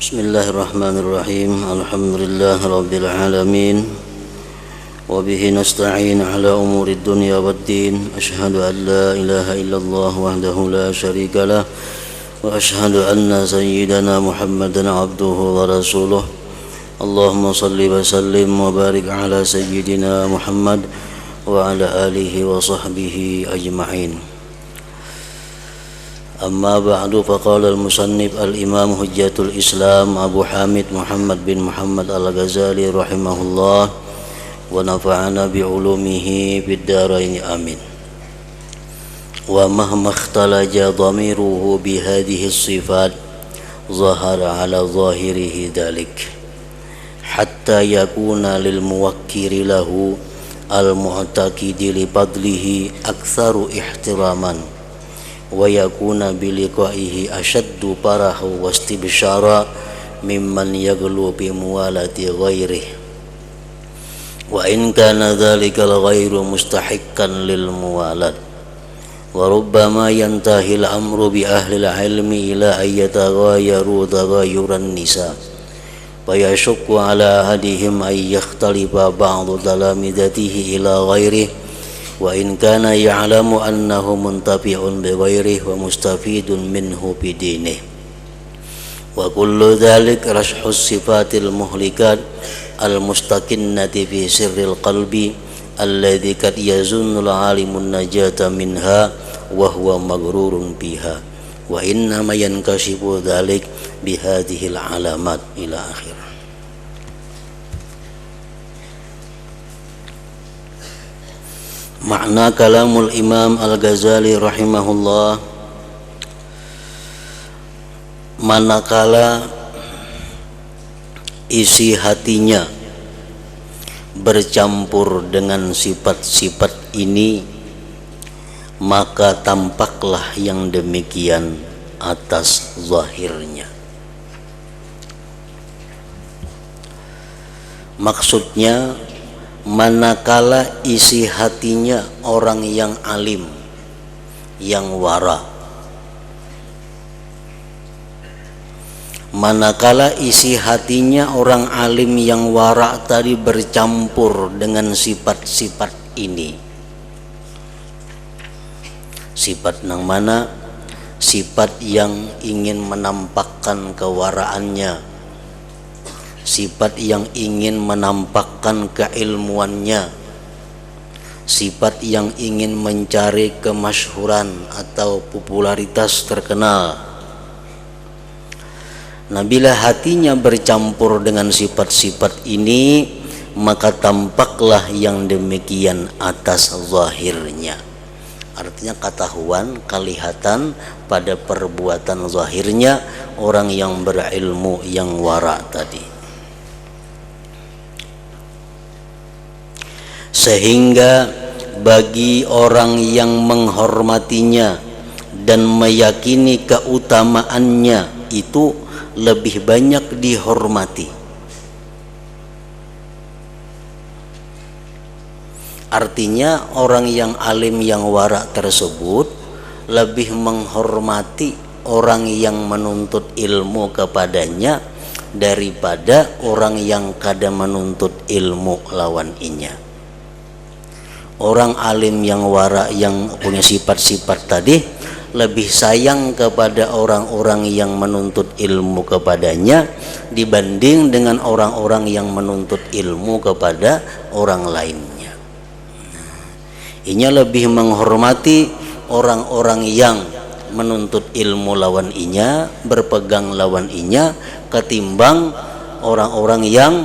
Bismillahirrahmanirrahim. Alhamdulillah rabbil alamin. Wa bihi nasta'in ala umuri dunya waddin. Asyhadu an la ilaha illallah wahdahu la syarika lah. Wa asyhadu anna sayyidana Muhammadan abduhu wa rasuluh. Allahumma salli wa sallim wa barik ala sayyidina Muhammad wa ala alihi wa sahbihi ajma'in. Amma ba'du, faqala al-musannif al-imam hujjatul islam Abu Hamid Muhammad bin Muhammad al-Ghazali rahimahullah wa nafa'ana bi'ulumihi fid dharain amin. Wa mahma ikhtalaja dhamiruhu bihadhihi as-sifat zahara ala zahirihi dhalik hatta yakuna lil muwakkiri lahu al-mu'taqidi li fadlihi aktsaru ihtiraman wa yakuna biliqaihi ashaddu farahu wastibsyara mimman yaghlu bi muwalati ghairihi wa in kana dhalikal ghairu mustahiqqan lil muwalat wa rubbama yantahi al-amru bi ahli al-ilmi ila ayyataghayaru taghayyuran nisa fa yashukku ala ahadihim ay yakhtalifa ba'du talamidatihi ila ghairihi wa in kana ya'lamu annahu muntafi'un bi ghairihi wa mustafidun minhu bi dinihi wa kullu dhalik rashhu sifatil muhlikat al mustaqinnati fi sirril qalbi alladhi kad yazunnu al-alimun najata minha wa huwa maghrurun biha wa inna ma yankashifu dhalik bi hadhihi al-alamat ila akhir. Makna kalamul Imam Al-Ghazali rahimahullah, manakala isi hatinya bercampur dengan sifat-sifat ini, maka tampaklah yang demikian atas zahirnya. Maksudnya, manakala isi hatinya orang yang alim, yang wara, manakala isi hatinya orang alim yang wara tadi bercampur dengan sifat-sifat ini. Sifat yang mana? Sifat yang ingin menampakkan kewaraannya, sifat yang ingin menampakkan keilmuannya, sifat yang ingin mencari kemasyhuran atau popularitas terkenal. Nah, bila hatinya bercampur dengan sifat-sifat ini, maka tampaklah yang demikian atas zahirnya. Artinya ketahuan, kelihatan pada perbuatan zahirnya orang yang berilmu, yang wara tadi. Sehingga bagi orang yang menghormatinya dan meyakini keutamaannya itu lebih banyak dihormati. Artinya orang yang alim yang wara tersebut lebih menghormati orang yang menuntut ilmu kepadanya daripada orang yang kada menuntut ilmu lawan inya. Orang alim yang wara yang punya sifat-sifat tadi lebih sayang kepada orang-orang yang menuntut ilmu kepadanya dibanding dengan orang-orang yang menuntut ilmu kepada orang lainnya. Inya lebih menghormati orang-orang yang menuntut ilmu lawan inya, berpegang lawan inya, ketimbang orang-orang yang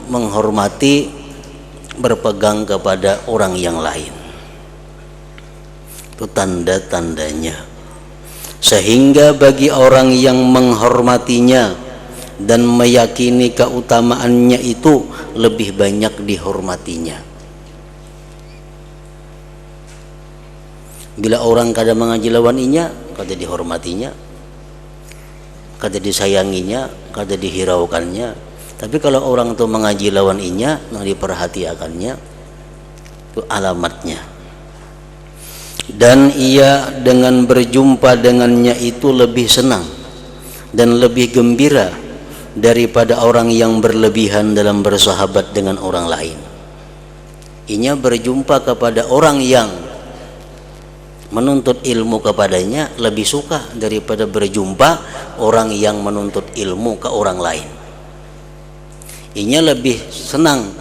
menghormati berpegang kepada orang yang lain. Itu tanda-tandanya. Sehingga bagi orang yang menghormatinya dan meyakini keutamaannya itu lebih banyak dihormatinya. Bila orang kada mengaji lawan inya, kada dihormatinya, kada disayanginya, kada dihiraukannya. Tapi kalau orang itu mengaji lawan inya, yang diperhatikannya, itu alamatnya. Dan ia dengan berjumpa dengannya itu lebih senang dan lebih gembira daripada orang yang berlebihan dalam bersahabat dengan orang lain. Inya berjumpa kepada orang yang menuntut ilmu kepadanya lebih suka daripada berjumpa orang yang menuntut ilmu ke orang lain. Inya lebih senang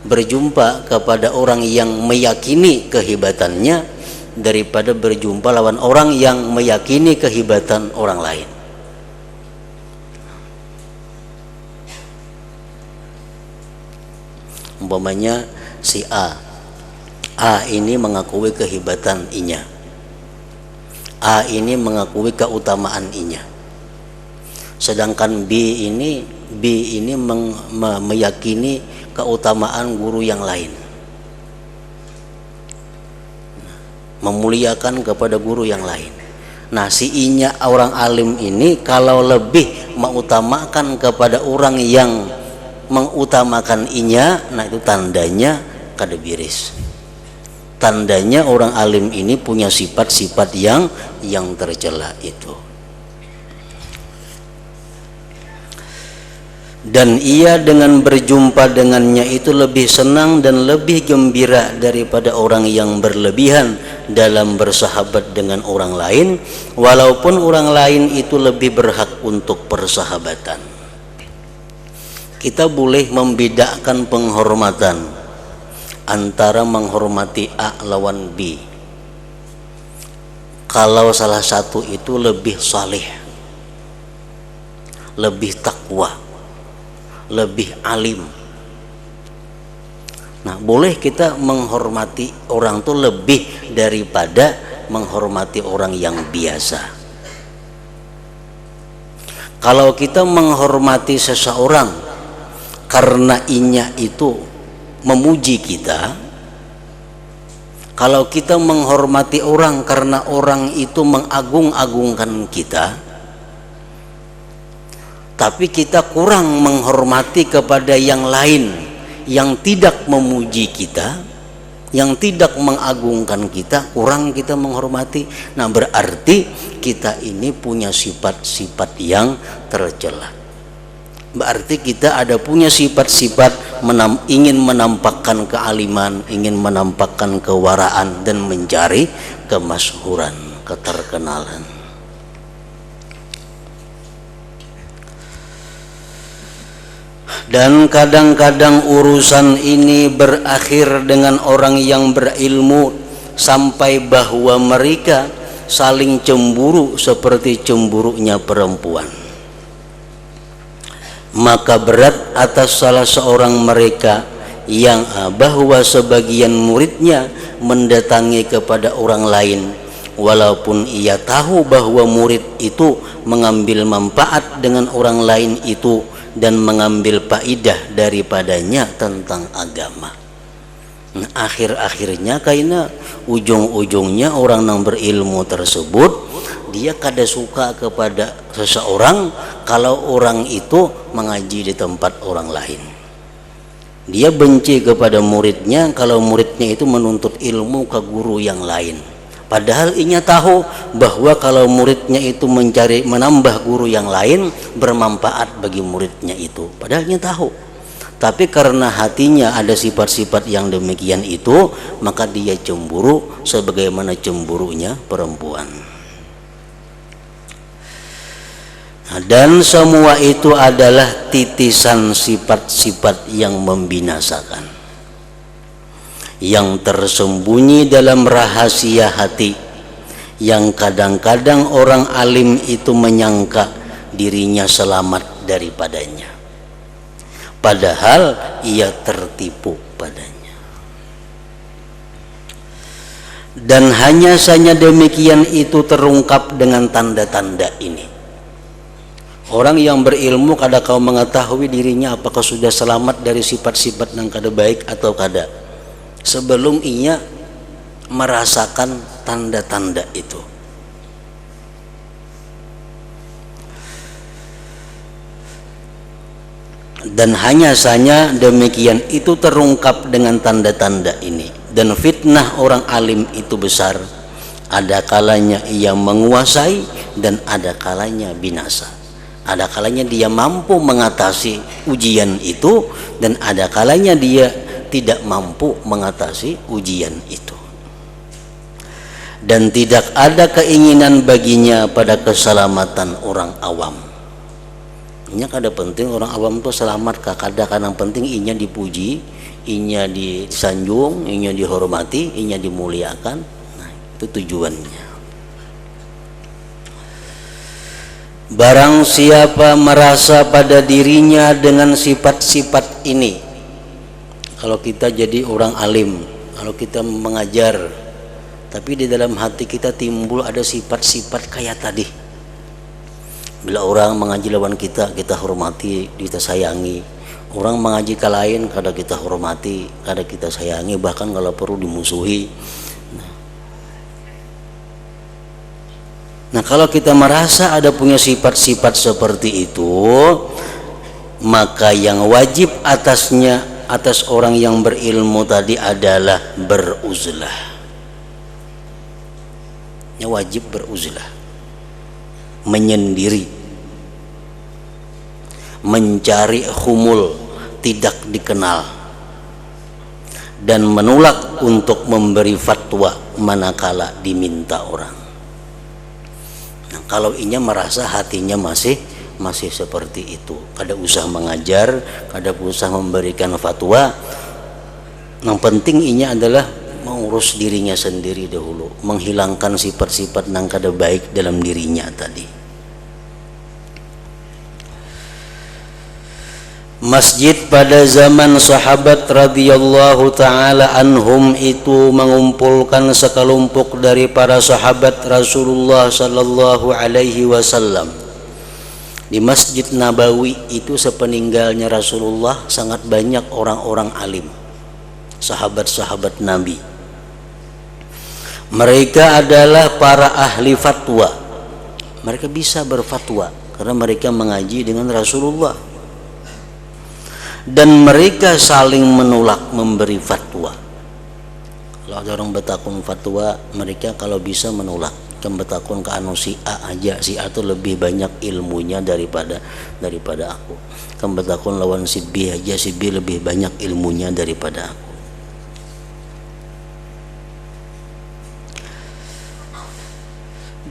berjumpa kepada orang yang meyakini kehebatannya daripada berjumpa lawan orang yang meyakini kehebatan orang lain. Umpamanya si A ini mengakui kehebatan inya, A ini mengakui keutamaan inya, sedangkan B ini meyakini keutamaan guru yang lain, memuliakan kepada guru yang lain. Nah, si inya orang alim ini kalau lebih mengutamakan kepada orang yang mengutamakan inya, nah itu tandanya kada biris. Tandanya orang alim ini punya sifat-sifat yang tercela itu. Dan ia dengan berjumpa dengannya itu lebih senang dan lebih gembira daripada orang yang berlebihan dalam bersahabat dengan orang lain, walaupun orang lain itu lebih berhak untuk persahabatan. Kita boleh membedakan penghormatan antara menghormati A lawan B. Kalau salah satu itu lebih saleh, lebih takwa, lebih alim, nah boleh kita menghormati orang itu lebih daripada menghormati orang yang biasa. Kalau kita menghormati seseorang karena inya itu memuji kita, kalau kita menghormati orang karena orang itu mengagung-agungkan kita, tapi kita kurang menghormati kepada yang lain yang tidak memuji kita, yang tidak mengagungkan kita, kurang kita menghormati. Nah, berarti kita ini punya sifat-sifat yang tercela. Berarti kita ada punya sifat-sifat ingin menampakkan kealiman, ingin menampakkan kewaraan dan mencari kemasyhuran, keterkenalan. Dan kadang-kadang urusan ini berakhir dengan orang yang berilmu sampai bahwa mereka saling cemburu seperti cemburunya perempuan. Maka berat atas salah seorang mereka yang bahwa sebagian muridnya mendatangi kepada orang lain, walaupun ia tahu bahwa murid itu mengambil manfaat dengan orang lain itu dan mengambil faidah daripadanya tentang agama. Nah, akhir-akhirnya kaina ujung-ujungnya orang yang berilmu tersebut dia kada suka kepada seseorang kalau orang itu mengaji di tempat orang lain. Dia benci kepada muridnya kalau muridnya itu menuntut ilmu ke guru yang lain. Padahal inya tahu bahwa kalau muridnya itu menambah guru yang lain bermanfaat bagi muridnya itu. Padahal inya tahu. Tapi karena hatinya ada sifat-sifat yang demikian itu, maka dia cemburu sebagaimana cemburunya perempuan. Nah, dan semua itu adalah titisan sifat-sifat yang membinasakan, yang tersembunyi dalam rahasia hati, yang kadang-kadang orang alim itu menyangka dirinya selamat daripadanya, padahal ia tertipu padanya. Dan hanya saja demikian itu terungkap dengan tanda-tanda ini. Orang yang berilmu kada kau mengetahui dirinya apakah sudah selamat dari sifat-sifat yang kada baik atau kada, sebelum ia merasakan tanda-tanda itu. Dan hanya saja demikian itu terungkap dengan tanda-tanda ini. Dan fitnah orang alim itu besar, ada kalanya ia menguasai dan ada kalanya binasa. Ada kalanya dia mampu mengatasi ujian itu, dan ada kalanya dia tidak mampu mengatasi ujian itu. Dan tidak ada keinginan baginya pada keselamatan orang awam. Ini kada penting orang awam itu selamat, kada kadang penting inya dipuji, inya disanjung, inya dihormati, inya dimuliakan. Nah, itu tujuannya. Barang siapa merasa pada dirinya dengan sifat-sifat ini, kalau kita jadi orang alim, kalau kita mengajar, tapi di dalam hati kita timbul ada sifat-sifat kayak tadi. Bila orang mengaji lawan kita, kita hormati, kita sayangi. Orang mengaji ke lain, kada kita hormati, kada kita sayangi, bahkan kalau perlu dimusuhi. Nah, kalau kita merasa ada punya sifat-sifat seperti itu, maka yang wajib atas orang yang berilmu tadi adalah beruzlah. Ya, wajib beruzlah, menyendiri, mencari humul tidak dikenal, dan menolak untuk memberi fatwa manakala diminta orang. Nah, kalau inya merasa hatinya masih seperti itu, kada usah mengajar, kada usah memberikan fatwa. Yang penting inya adalah mengurus dirinya sendiri dahulu, menghilangkan sifat-sifat yang kada baik dalam dirinya tadi. Masjid pada zaman sahabat radhiyallahu taala anhum itu mengumpulkan sekelompok dari para sahabat Rasulullah sallallahu alaihi wasallam. Di Masjid Nabawi itu sepeninggalnya Rasulullah sangat banyak orang-orang alim, sahabat-sahabat Nabi. Mereka adalah para ahli fatwa. Mereka bisa berfatwa karena mereka mengaji dengan Rasulullah. Dan mereka saling menolak memberi fatwa. Kalau ada orang betakun fatwa, mereka kalau bisa menolak. Kan betakun ke anu si A aja, si A itu lebih banyak ilmunya daripada aku. Kan betakun lawan si B aja, si B lebih banyak ilmunya daripada aku.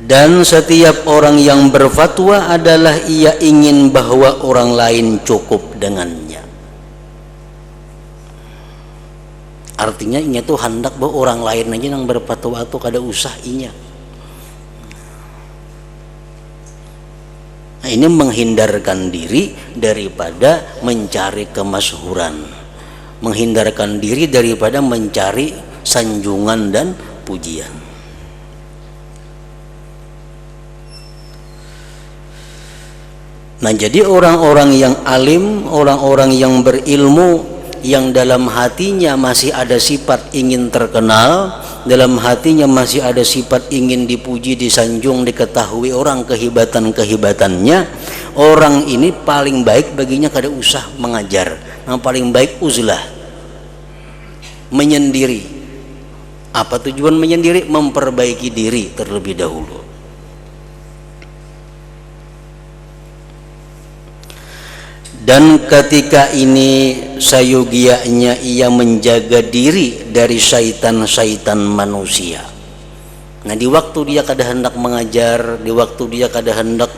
Dan setiap orang yang berfatwa adalah ia ingin bahwa orang lain cukup dengannya. Artinya inya tuh hendak bahwa orang lain aja yang berfatwa itu kada usah inya. Nah, ini menghindarkan diri daripada mencari kemasyhuran, menghindarkan diri daripada mencari sanjungan dan pujian. Nah, jadi orang-orang yang alim, orang-orang yang berilmu, yang dalam hatinya masih ada sifat ingin terkenal, dalam hatinya masih ada sifat ingin dipuji, disanjung, diketahui orang kehebatan-kehebatannya, orang ini paling baik baginya kada usah mengajar. Yang paling baik uzlah, menyendiri. Apa tujuan menyendiri? Memperbaiki diri terlebih dahulu. Dan ketika ini sayogianya ia menjaga diri dari syaitan-syaitan manusia. Nah, di waktu dia kada hendak mengajar, di waktu dia kada hendak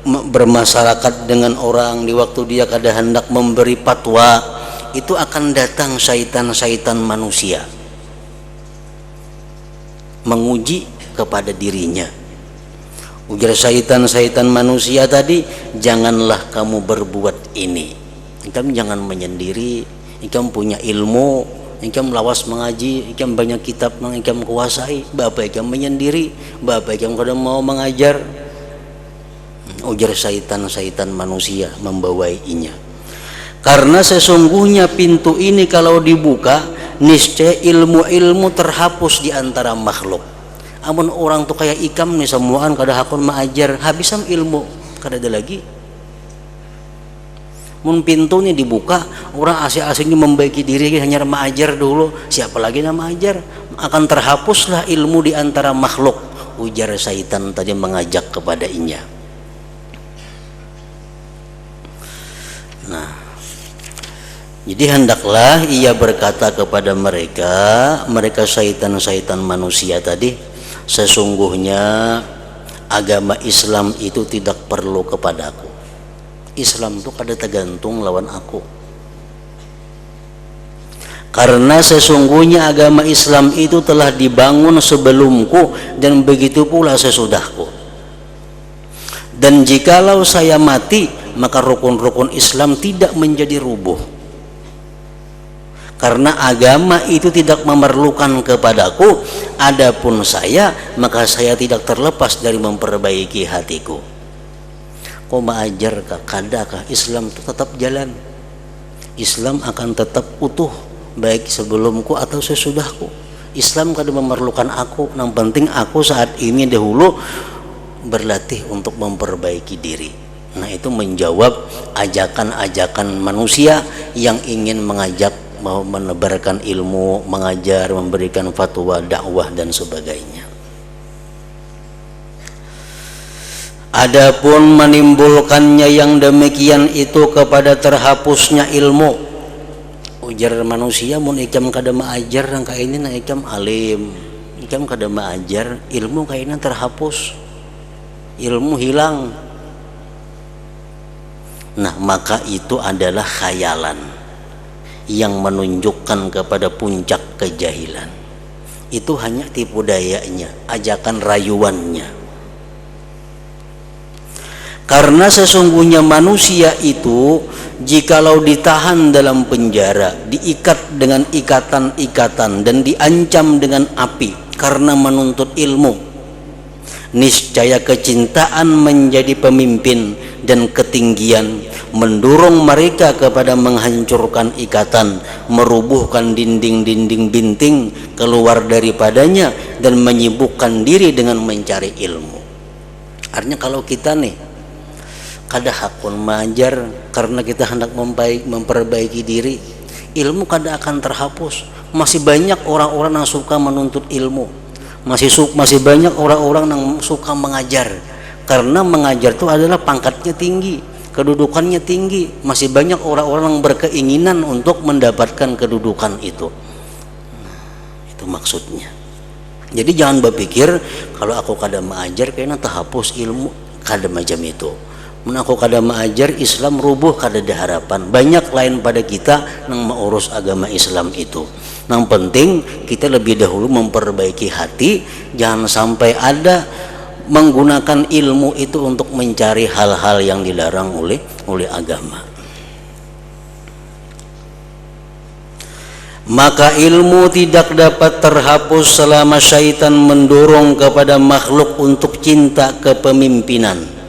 bermasyarakat dengan orang, di waktu dia kada hendak memberi fatwa, itu akan datang syaitan-syaitan manusia menguji kepada dirinya. Ujar syaitan-syaitan manusia tadi, janganlah kamu berbuat ini. Engkau jangan menyendiri, engkau punya ilmu, engkau lawas mengaji, engkau banyak kitab yang engkau kuasai, bapak engkau menyendiri, bapak engkau kada mau mengajar. Ujar syaitan-syaitan manusia membawainya. Karena sesungguhnya pintu ini kalau dibuka, niscaya ilmu-ilmu terhapus di antara makhluk. Amun orang tuh kayak ikam nih semuaan kada hakun mengajar, habisam ilmu kada ada lagi. Mun pintu nih dibuka, orang asing-asingnya membaiki diri hanya mengajar dulu, siapa lagi nama ajar, akan terhapuslah ilmu di antara makhluk. Ujar syaitan tadi mengajak kepada inya. Jadi hendaklah ia berkata kepada mereka syaitan-syaitan manusia tadi, sesungguhnya agama Islam itu tidak perlu kepadaku. Islam itu kada tergantung lawan aku. Karena sesungguhnya agama Islam itu telah dibangun sebelumku dan begitu pula sesudahku. Dan jikalau saya mati, maka rukun-rukun Islam tidak menjadi rubuh. Karena agama itu tidak memerlukan kepadaku, adapun saya, maka saya tidak terlepas dari memperbaiki hatiku. Kau mengajar kah, kadakah Islam itu tetap jalan. Islam akan tetap utuh, baik sebelumku atau sesudahku. Islam kada memerlukan aku, yang penting aku saat ini dahulu berlatih untuk memperbaiki diri. Nah, itu menjawab ajakan-ajakan manusia yang ingin mengajak, mau menebarkan ilmu, mengajar, memberikan fatwa, dakwah dan sebagainya. Adapun menimbulkannya yang demikian itu kepada terhapusnya ilmu. Ujar manusia mun ikam kada maajar nang kaini nang ikam alim, ikam kada maajar, ilmu kaina terhapus, ilmu hilang. Nah, maka itu adalah khayalan yang menunjukkan kepada puncak kejahilan. Itu hanya tipu dayanya, ajakan rayuannya. Karena sesungguhnya manusia itu jikalau ditahan dalam penjara, diikat dengan ikatan-ikatan dan diancam dengan api karena menuntut ilmu, niscaya kecintaan menjadi pemimpin dan ketinggian mendorong mereka kepada menghancurkan ikatan, merubuhkan dinding-dinding binting keluar daripadanya dan menyibukkan diri dengan mencari ilmu. Artinya kalau kita nih kada hakun mengajar karena kita hendak memperbaiki diri, ilmu kada akan terhapus. Masih banyak orang-orang yang suka menuntut ilmu, masih banyak orang-orang yang suka mengajar karena mengajar itu adalah pangkatnya tinggi, kedudukannya tinggi. Masih banyak orang-orang yang berkeinginan untuk mendapatkan kedudukan itu. Itu maksudnya. Jadi jangan berpikir kalau aku kada mengajar kayaknya terhapus ilmu, kada macam itu. Mun aku kada mengajar Islam rubuh, kada ada harapan. Banyak lain pada kita yang mengurus agama Islam itu. Yang penting kita lebih dahulu memperbaiki hati, jangan sampai ada menggunakan ilmu itu untuk mencari hal-hal yang dilarang oleh agama. Maka ilmu tidak dapat terhapus selama syaitan mendorong kepada makhluk untuk cinta kepemimpinan.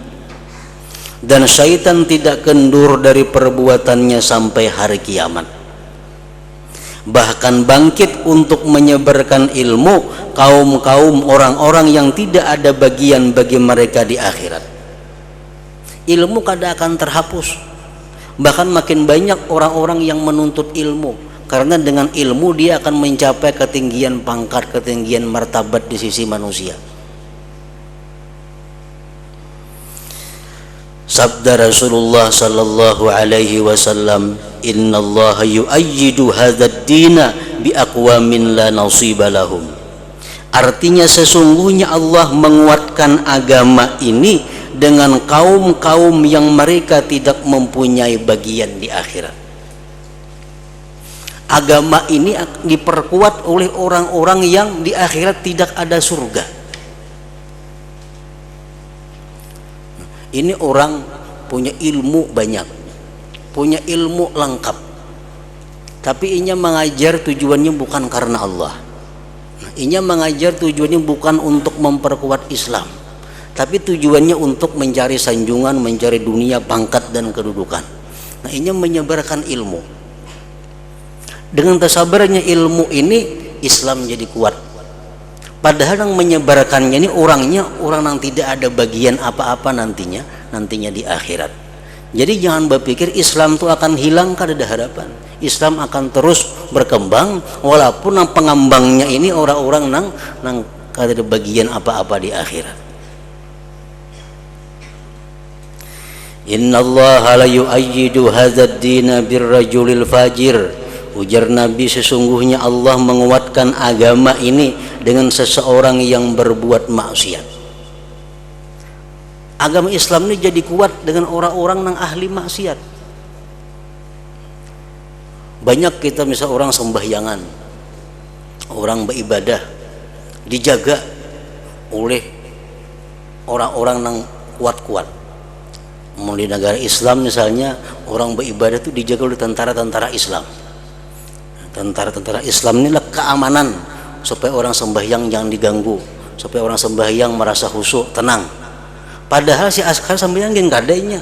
Dan syaitan tidak kendur dari perbuatannya sampai hari kiamat. Bahkan bangkit untuk menyebarkan ilmu kaum-kaum orang-orang yang tidak ada bagian bagi mereka di akhirat. Ilmu kada akan terhapus. Bahkan makin banyak orang-orang yang menuntut ilmu, karena dengan ilmu dia akan mencapai ketinggian pangkat, ketinggian martabat di sisi manusia. Sabda Rasulullah sallallahu alaihi wasallam, innallaha yu'ayyidu hadzal dina bi aqwamin la nasiba lahum. Artinya sesungguhnya Allah menguatkan agama ini dengan kaum-kaum yang mereka tidak mempunyai bagian di akhirat. Agama ini diperkuat oleh orang-orang yang di akhirat tidak ada surga. Ini orang punya ilmu banyak, punya ilmu lengkap, tapi inya mengajar tujuannya bukan karena Allah. Inya mengajar tujuannya bukan untuk memperkuat Islam, tapi tujuannya untuk mencari sanjungan, mencari dunia, pangkat dan kedudukan. Nah, inya menyebarkan ilmu. Dengan tersabarnya ilmu ini, Islam jadi kuat. Padahal yang menyebarkannya ini orangnya orang yang tidak ada bagian apa-apa nantinya di akhirat. Jadi jangan berpikir Islam itu akan hilang, kada ada harapan. Islam akan terus berkembang walaupun yang pengembangnya ini orang-orang nang kada ada bagian apa-apa di akhirat. Innallaha la yu'ayyidu hadzal dina birrajulil fajir. Ujar Nabi, sesungguhnya Allah menguatkan agama ini dengan seseorang yang berbuat maksiat. Agama Islam ini jadi kuat dengan orang-orang yang ahli maksiat. Banyak kita misal orang sembahyangan, orang beribadah dijaga oleh orang-orang yang kuat-kuat. Di negara Islam misalnya, orang beribadah itu dijaga oleh tentara-tentara Islam. Tentara-tentara Islam inilah keamanan supaya orang sembahyang jangan diganggu, supaya orang sembahyang merasa khusyuk, tenang. Padahal si askar sembahyang gak adanya,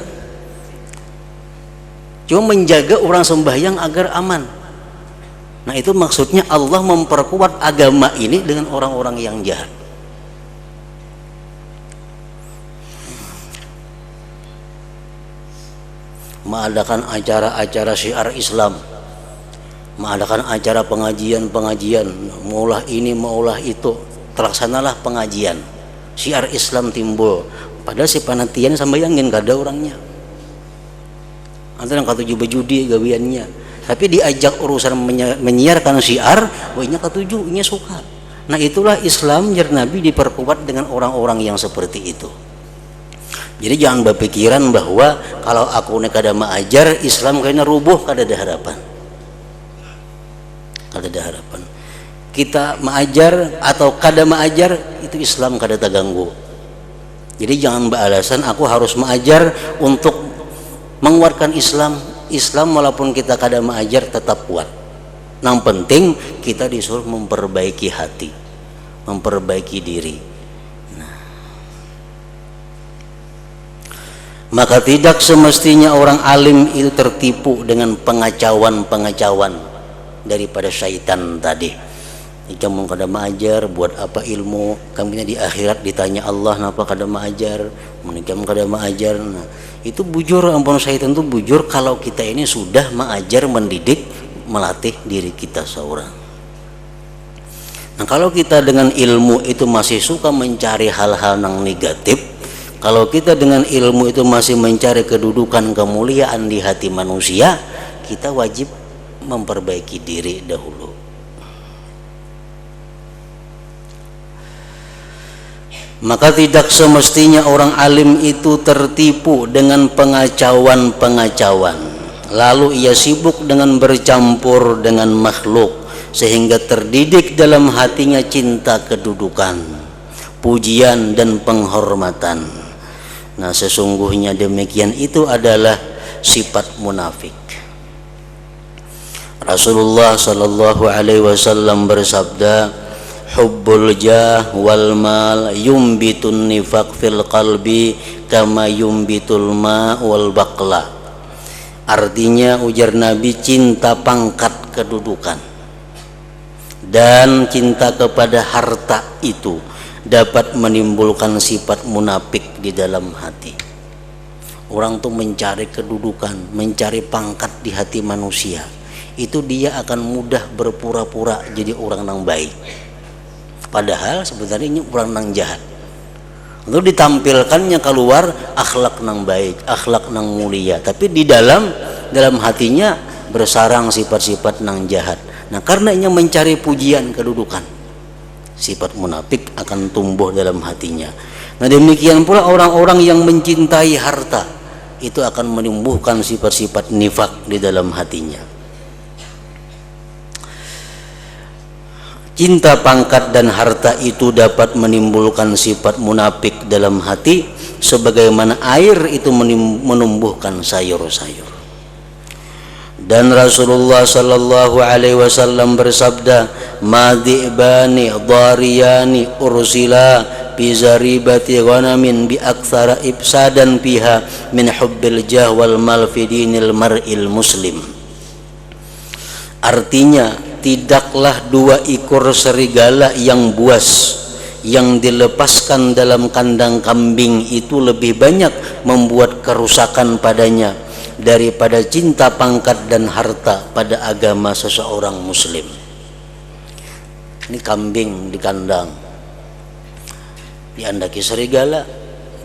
cuma menjaga orang sembahyang agar aman. Nah itu maksudnya Allah memperkuat agama ini dengan orang-orang yang jahat. Mengadakan acara-acara syiar Islam, mengadakan acara pengajian-pengajian, maulah ini maulah itu, terlaksanalah pengajian, syiar Islam timbul. Padahal si panitian sambayangin gak ada orangnya, antara katuju bejudi gawiannya, tapi diajak urusan menyiarkan syiar, wahnya katuju, nya suka. Nah itulah Islam jar Nabi diperkuat dengan orang-orang yang seperti itu. Jadi jangan berpikiran bahwa kalau aku nek kada maajar Islam kayaknya rubuh, kada ada harapan. Kada ada harapan. Kita maajar atau kada maajar itu Islam kada terganggu. Jadi jangan beralasan aku harus maajar untuk menguatkan Islam. Islam walaupun kita kada maajar tetap kuat. Yang penting kita disuruh memperbaiki hati, memperbaiki diri. Maka tidak semestinya orang alim itu tertipu dengan pengacauan-pengacauan daripada syaitan tadi. Kamu kada maajar, buat apa ilmu? Kamunya di akhirat ditanya Allah, kenapa kada maajar? Kamu kada maajar. Nah, itu bujur, ampun syaitan itu bujur kalau kita ini sudah maajar, mendidik, melatih diri kita seorang. Nah, kalau kita dengan ilmu itu masih suka mencari hal-hal yang negatif, kalau kita dengan ilmu itu masih mencari kedudukan kemuliaan di hati manusia, kita wajib memperbaiki diri dahulu. Maka tidak semestinya orang alim itu tertipu dengan pengacauan-pengacauan, lalu ia sibuk dengan bercampur dengan makhluk sehingga terdidik dalam hatinya cinta kedudukan, pujian dan penghormatan. Nah sesungguhnya demikian itu adalah sifat munafik. Rasulullah sallallahu alaihi wasallam bersabda, hubbul jah wal mal yumbitun nifaq fil qalbi kama yumbitul ma wal baqla. Artinya ujar Nabi, cinta pangkat kedudukan dan cinta kepada harta itu dapat menimbulkan sifat munafik di dalam hati. Orang tuh mencari kedudukan, mencari pangkat di hati manusia, itu dia akan mudah berpura-pura jadi orang yang baik, padahal sebenarnya ini orang yang jahat. Untuk ditampilkannya keluar akhlak yang baik, akhlak yang mulia, tapi di dalam hatinya bersarang sifat-sifat yang jahat. Nah karena ini mencari pujian kedudukan, sifat munafik akan tumbuh dalam hatinya. Nah demikian pula orang-orang yang mencintai harta itu akan menumbuhkan sifat-sifat nifak di dalam hatinya. Cinta pangkat dan harta itu dapat menimbulkan sifat munafik dalam hati, sebagaimana air itu menumbuhkan sayur-sayur. Dan Rasulullah sallallahu alaihi wasallam bersabda, madibani dhariyani ursila bi zaribati ghanamin bi aktsara ifsadan fiha min hubbil jah wal mal fi dinil mar'il muslim. Artinya tidaklah dua ekor serigala yang buas yang dilepaskan dalam kandang kambing itu lebih banyak membuat kerusakan padanya daripada cinta pangkat dan harta pada agama seseorang muslim. Ini kambing di kandang, diandaki serigala,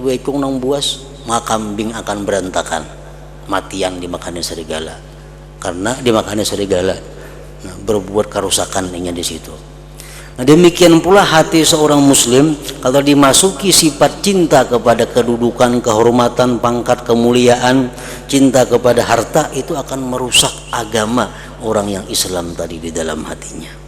wekung nang buas, maka kambing akan berantakan, matian dimakannya serigala. Karena dimakannya serigala, nah, berbuat kerusakannya di situ. Nah, demikian pula hati seorang muslim kalau dimasuki sifat cinta kepada kedudukan, kehormatan, pangkat, kemuliaan, cinta kepada harta, itu akan merusak agama orang yang Islam tadi di dalam hatinya.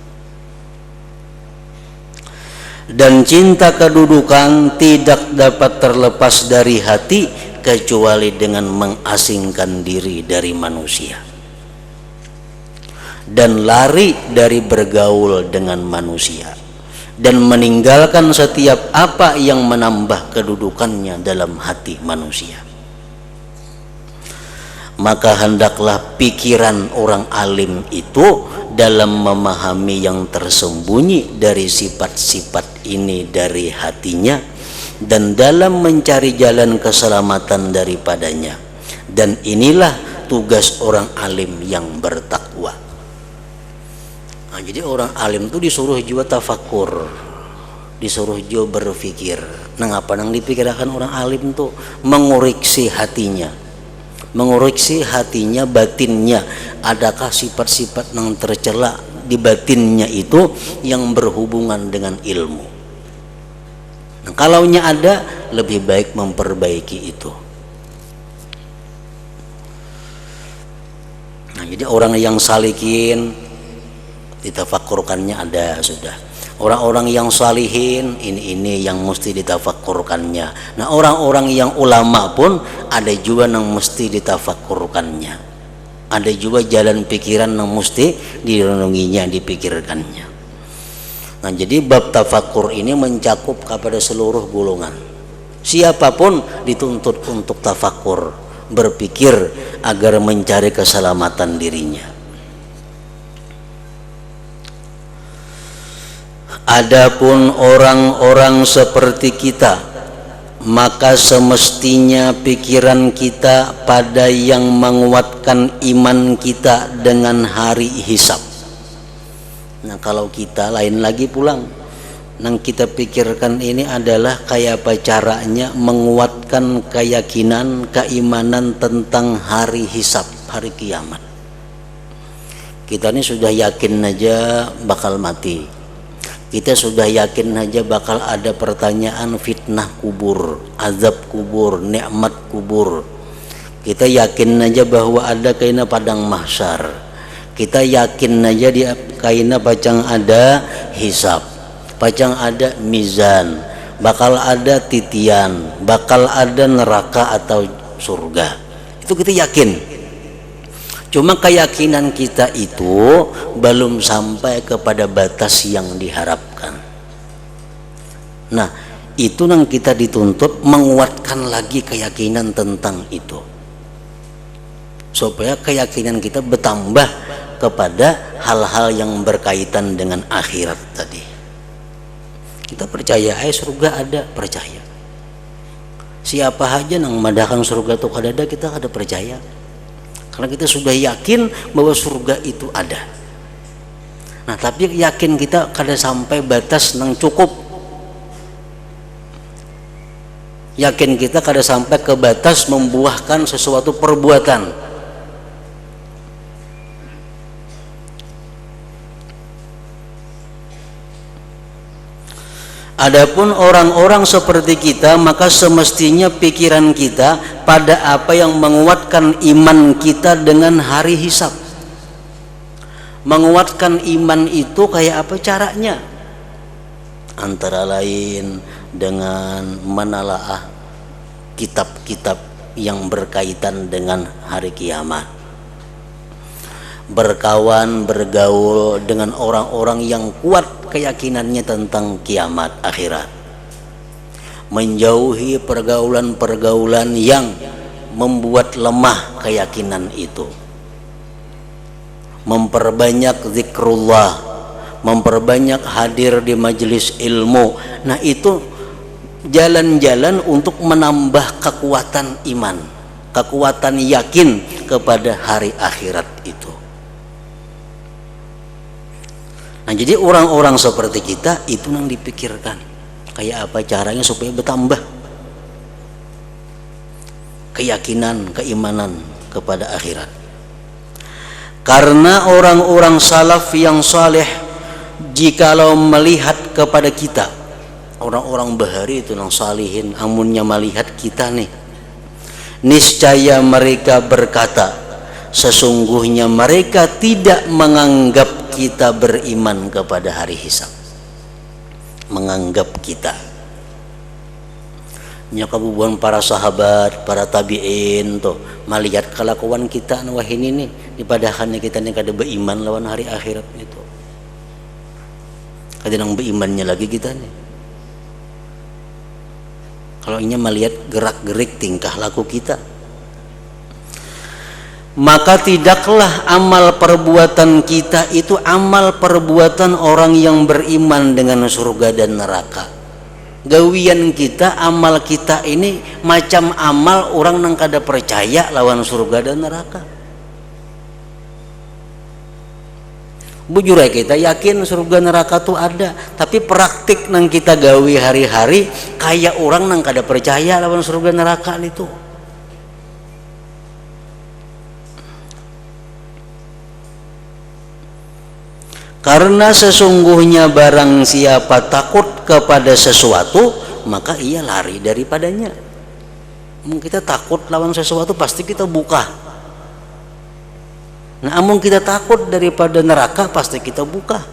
Dan cinta kedudukan tidak dapat terlepas dari hati kecuali dengan mengasingkan diri dari manusia dan lari dari bergaul dengan manusia dan meninggalkan setiap apa yang menambah kedudukannya dalam hati manusia. Maka hendaklah pikiran orang alim itu dalam memahami yang tersembunyi dari sifat-sifat ini dari hatinya dan dalam mencari jalan keselamatan daripadanya. Dan inilah tugas orang alim yang bertakwa. Nah, jadi orang alim itu disuruh juga tafakur, disuruh juga berpikir. Nah, apa yang dipikirkan orang alim itu mengoreksi hatinya, mengoreksi hatinya, batinnya. Adakah sifat-sifat yang tercela di batinnya itu yang berhubungan dengan ilmu? Nah, kalaunya ada, lebih baik memperbaiki itu. Nah, jadi orang yang salikin ditafakurkannya ada sudah. Orang-orang yang salihin ini yang mesti ditafakurkannya. Nah, orang-orang yang ulama pun ada juga yang mesti ditafakurkannya. Ada juga jalan pikiran yang mesti direnunginya, dipikirkannya. Nah, jadi bab tafakur ini mencakup kepada seluruh golongan. Siapapun dituntut untuk tafakur, berpikir agar mencari keselamatan dirinya. Adapun orang-orang seperti kita, maka semestinya pikiran kita pada yang menguatkan iman kita dengan hari hisab. Nah, kalau kita lain lagi pulang, yang kita pikirkan ini adalah kayak apa caranya menguatkan keyakinan, keimanan tentang hari hisab, hari kiamat. Kita ini sudah yakin aja bakal mati. Kita sudah yakin aja bakal ada pertanyaan fitnah kubur, azab kubur, nikmat kubur. Kita yakin aja bahwa ada kaina padang mahsyar. Kita yakin aja di kaina pacang ada hisab, pacang ada mizan, bakal ada titian, bakal ada neraka atau surga. Itu kita yakin. Cuma keyakinan kita itu belum sampai kepada batas yang diharapkan. Nah, itu yang kita dituntut menguatkan lagi keyakinan tentang itu, supaya keyakinan kita bertambah kepada hal-hal yang berkaitan dengan akhirat tadi. Kita percaya surga ada, percaya. Siapa aja yang madahkan surga itu ada, kita ada percaya. Karena kita sudah yakin bahwa surga itu ada. Nah, tapi yakin kita kada sampai batas yang cukup. Yakin kita kada sampai ke batas membuahkan sesuatu perbuatan. Adapun orang-orang seperti kita, maka semestinya pikiran kita pada apa yang menguatkan iman kita dengan hari hisab. Menguatkan iman itu kayak apa caranya? Antara lain dengan menalaah kitab-kitab yang berkaitan dengan hari kiamat. Berkawan, bergaul dengan orang-orang yang kuat keyakinannya tentang kiamat akhirat. Menjauhi pergaulan-pergaulan yang membuat lemah keyakinan itu. Memperbanyak zikrullah, memperbanyak hadir di majelis ilmu. Nah, itu jalan-jalan untuk menambah kekuatan iman, kekuatan yakin kepada hari akhirat itu. Nah, jadi orang-orang seperti kita itu yang dipikirkan kayak apa caranya supaya bertambah. keyakinan, keimanan kepada akhirat. Karena orang-orang salaf yang saleh jikalau melihat kepada kita, orang-orang bahari itu nang salihin, amunnya melihat kita nih, niscaya mereka berkata, sesungguhnya mereka tidak menganggap kita beriman kepada hari hisab. Menganggap kita, nyakabubuan para sahabat, para tabi'in tuh melihat kelakuan kita wah ini nih, dipadahannya kita nih kada beriman lawan hari akhirat itu. Kada nang berimannya lagi kita nih. Kalau inya melihat gerak-gerik tingkah laku kita, maka tidaklah amal perbuatan kita itu amal perbuatan orang yang beriman dengan surga dan neraka. Gawian kita, amal kita ini macam amal orang nang kada percaya lawan surga dan neraka. Bujur ya kita yakin surga neraka tuh ada, tapi praktik nang kita gawi hari-hari kayak orang nang kada percaya lawan surga neraka itu. Karena sesungguhnya barang siapa takut kepada sesuatu, maka ia lari daripadanya. Kita takut lawan sesuatu pasti kita buka. Nah, amun kita takut daripada neraka pasti kita buka.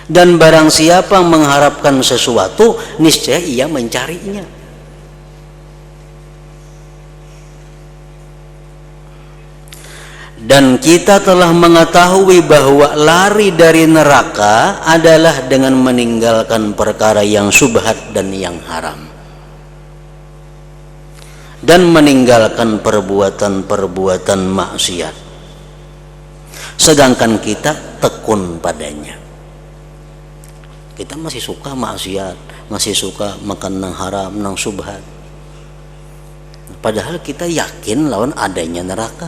Dan barang siapa mengharapkan sesuatu, niscaya ia mencarinya. Dan kita telah mengetahui bahwa lari dari neraka adalah dengan meninggalkan perkara yang syubhat dan yang haram, dan meninggalkan perbuatan-perbuatan maksiat, sedangkan kita tekun padanya. Kita masih suka maksiat, masih suka makan nang haram, nang syubhat, padahal kita yakin lawan adanya neraka.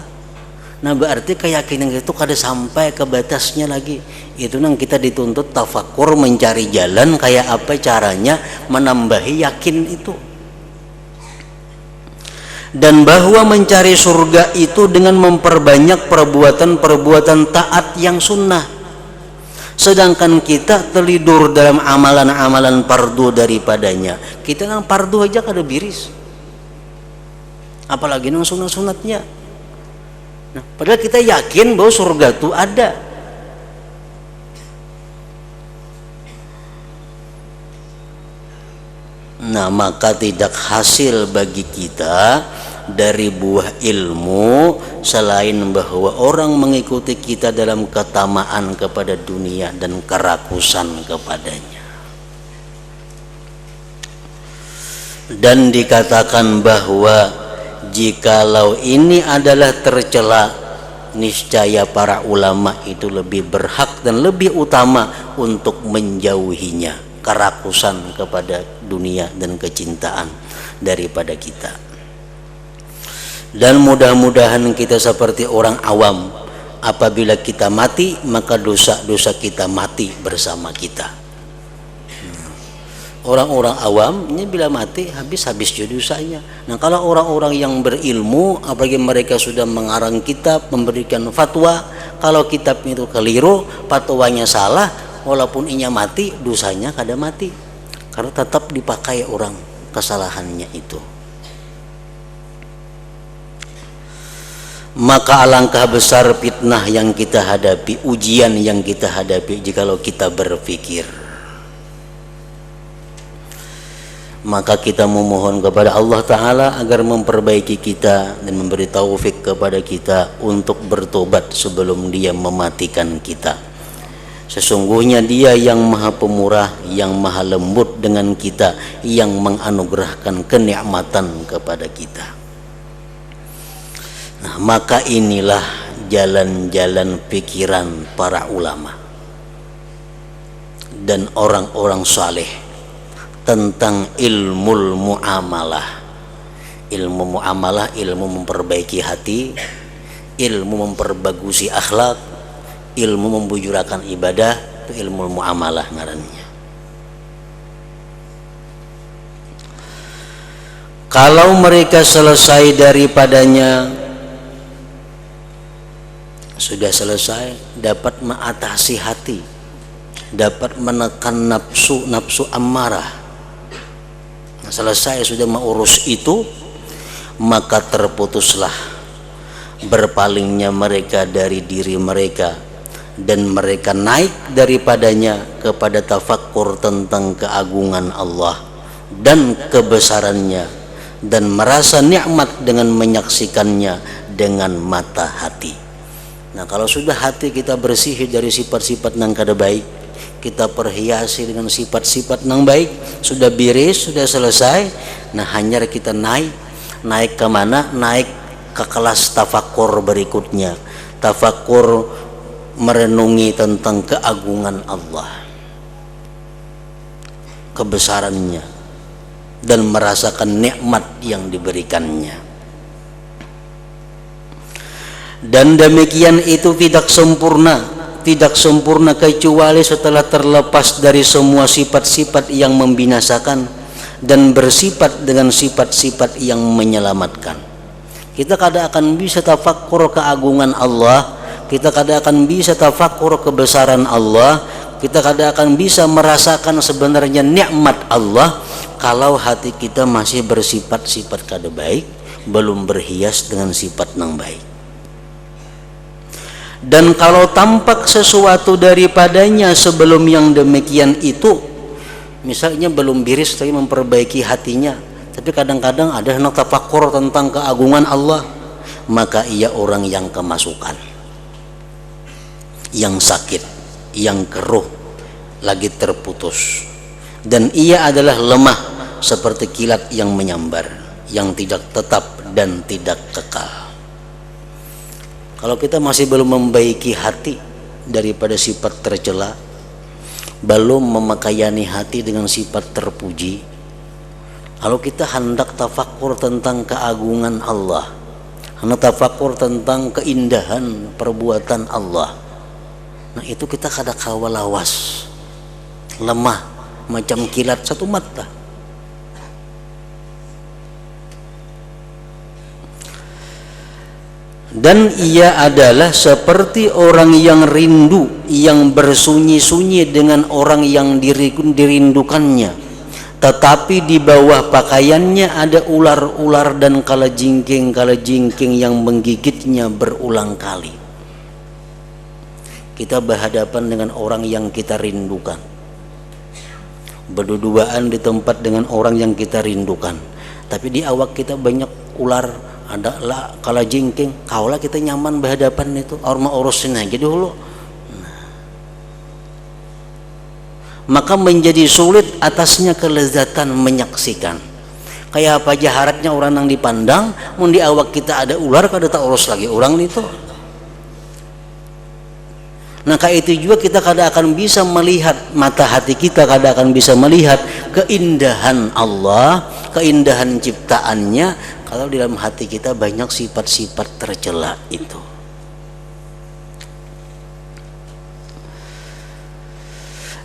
Nah, berarti keyakinan itu kada sampai ke batasnya lagi. Itu nang kita dituntut tafakur, mencari jalan kayak apa caranya menambahi yakin itu. Dan bahwa mencari surga itu dengan memperbanyak perbuatan-perbuatan taat yang sunnah. Sedangkan kita terlidur dalam amalan-amalan fardu daripadanya. Kita nang fardu aja kada biris, apalagi nang sunat-sunatnya. Nah, padahal kita yakin bahwa surga itu ada. Nah, maka tidak hasil bagi kita dari buah ilmu selain bahwa orang mengikuti kita dalam ketamaan kepada dunia dan kerakusan kepadanya. Dan dikatakan bahwa jikalau ini adalah tercela, niscaya para ulama itu lebih berhak dan lebih utama untuk menjauhinya, kerakusan kepada dunia dan kecintaan daripada kita. Dan mudah-mudahan kita seperti orang awam, apabila kita mati maka dosa-dosa kita mati bersama kita. Orang-orang awam ini bila mati habis juga dosanya. Nah, kalau orang-orang yang berilmu, apalagi mereka sudah mengarang kitab, memberikan fatwa, kalau kitab itu keliru, fatwanya salah, walaupun inya mati, dosanya kada mati, karena tetap dipakai orang kesalahannya itu. Maka alangkah besar fitnah yang kita hadapi, ujian yang kita hadapi jikalau kita berpikir. Maka kita memohon kepada Allah Ta'ala agar memperbaiki kita dan memberi taufik kepada kita untuk bertobat sebelum Dia mematikan kita. Sesungguhnya Dia yang maha pemurah, yang maha lembut dengan kita, yang menganugerahkan kenikmatan kepada kita. Nah, maka inilah jalan-jalan pikiran para ulama dan orang-orang saleh tentang ilmu muamalah. Ilmu muamalah, ilmu memperbaiki hati, ilmu memperbagusi akhlak, ilmu membujurakan ibadah, itu ilmu muamalah ngarannya. Kalau mereka selesai daripadanya, sudah selesai, dapat mengatasi hati, dapat menekan nafsu ammarah. Nah, selesai sudah mengurus itu, maka terputuslah berpalingnya mereka dari diri mereka, dan mereka naik daripadanya kepada tafakkur tentang keagungan Allah dan kebesarannya, dan merasa nikmat dengan menyaksikannya dengan mata hati. Nah, kalau sudah hati kita bersih dari sifat-sifat nang kada baik, kita perhiasi dengan sifat-sifat nang baik, sudah beres, sudah selesai. Nah, hanya kita naik ke mana? Naik ke kelas tafakkur berikutnya. Tafakkur merenungi tentang keagungan Allah, kebesarannya, dan merasakan nikmat yang diberikannya. Dan demikian itu tidak sempurna kecuali setelah terlepas dari semua sifat-sifat yang membinasakan dan bersifat dengan sifat-sifat yang menyelamatkan. Kita kada akan bisa tafakkur keagungan Allah, kita kada akan bisa tafakkur kebesaran Allah, kita kada akan bisa merasakan sebenarnya nikmat Allah kalau hati kita masih bersifat-sifat kada baik, belum berhias dengan sifat nang baik. Dan kalau tampak sesuatu daripadanya sebelum yang demikian itu, misalnya belum biris tapi memperbaiki hatinya, tapi kadang-kadang ada hendak tafakkur tentang keagungan Allah, maka ia orang yang kemasukan, yang sakit, yang keruh, lagi terputus, dan ia adalah lemah seperti kilat yang menyambar, yang tidak tetap dan tidak kekal. Kalau kita masih belum membaiki hati daripada sifat tercela, belum memakaiani hati dengan sifat terpuji, kalau kita hendak tafakkur tentang keagungan Allah, hendak tafakkur tentang keindahan perbuatan Allah, nah itu kita kada kawal lawas, lemah macam kilat satu mata. Dan ia adalah seperti orang yang rindu, yang bersunyi-sunyi dengan orang yang dirindukannya, tetapi di bawah pakaiannya ada ular-ular dan kalajengking yang menggigitnya berulang kali. Kita berhadapan dengan orang yang kita rindukan, berduaan di tempat dengan orang yang kita rindukan, tapi di awak kita banyak ular, ada lah kalajengking, kaulah kita nyaman berhadapan itu, orang urusin aja dulu. Maka menjadi sulit atasnya kelezatan menyaksikan. Kayak apa jaharatnya orang yang dipandang, mun di awak kita ada ular, kada tak urus lagi orang itu. Nah, kayak itu juga kita kada akan bisa melihat, mata hati kita kada akan bisa melihat keindahan Allah, keindahan ciptaannya, kalau di dalam hati kita banyak sifat-sifat tercela itu.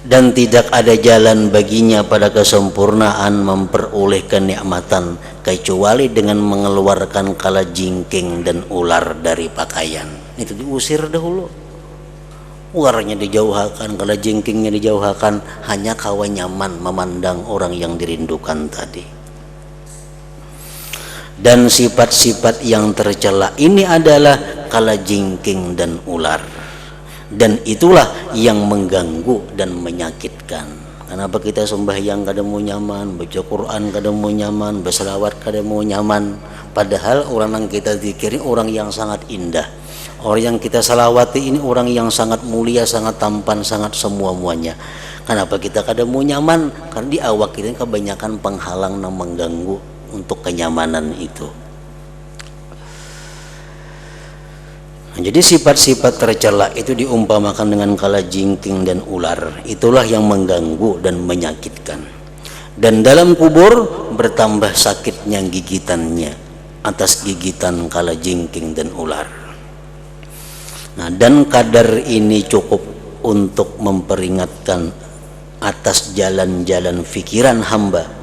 Dan tidak ada jalan baginya pada kesempurnaan memperoleh kenikmatan kecuali dengan mengeluarkan kalajengking dan ular dari pakaian. Itu diusir dahulu, ularnya dijauhkan, kalajengkingnya dijauhkan, hanya kawan nyaman memandang orang yang dirindukan tadi. Dan sifat-sifat yang tercela ini adalah kalajengking dan ular, dan itulah yang mengganggu dan menyakitkan. Kenapa kita sembahyang kada mau nyaman, baca Quran kada mau nyaman, berselawat kada mau nyaman, padahal orang yang kita zikiri orang yang sangat indah, orang yang kita salawati ini orang yang sangat mulia, sangat tampan, sangat semua-muanya. Kenapa kita kada mau nyaman? Karena di awak kita kebanyakan penghalang yang mengganggu untuk kenyamanan itu. Nah, jadi sifat-sifat tercela itu diumpamakan dengan kalajengking dan ular. Itulah yang mengganggu dan menyakitkan. Dan dalam kubur bertambah sakitnya gigitannya atas gigitan kalajengking dan ular. Nah, dan kadar ini cukup untuk memperingatkan atas jalan-jalan fikiran hamba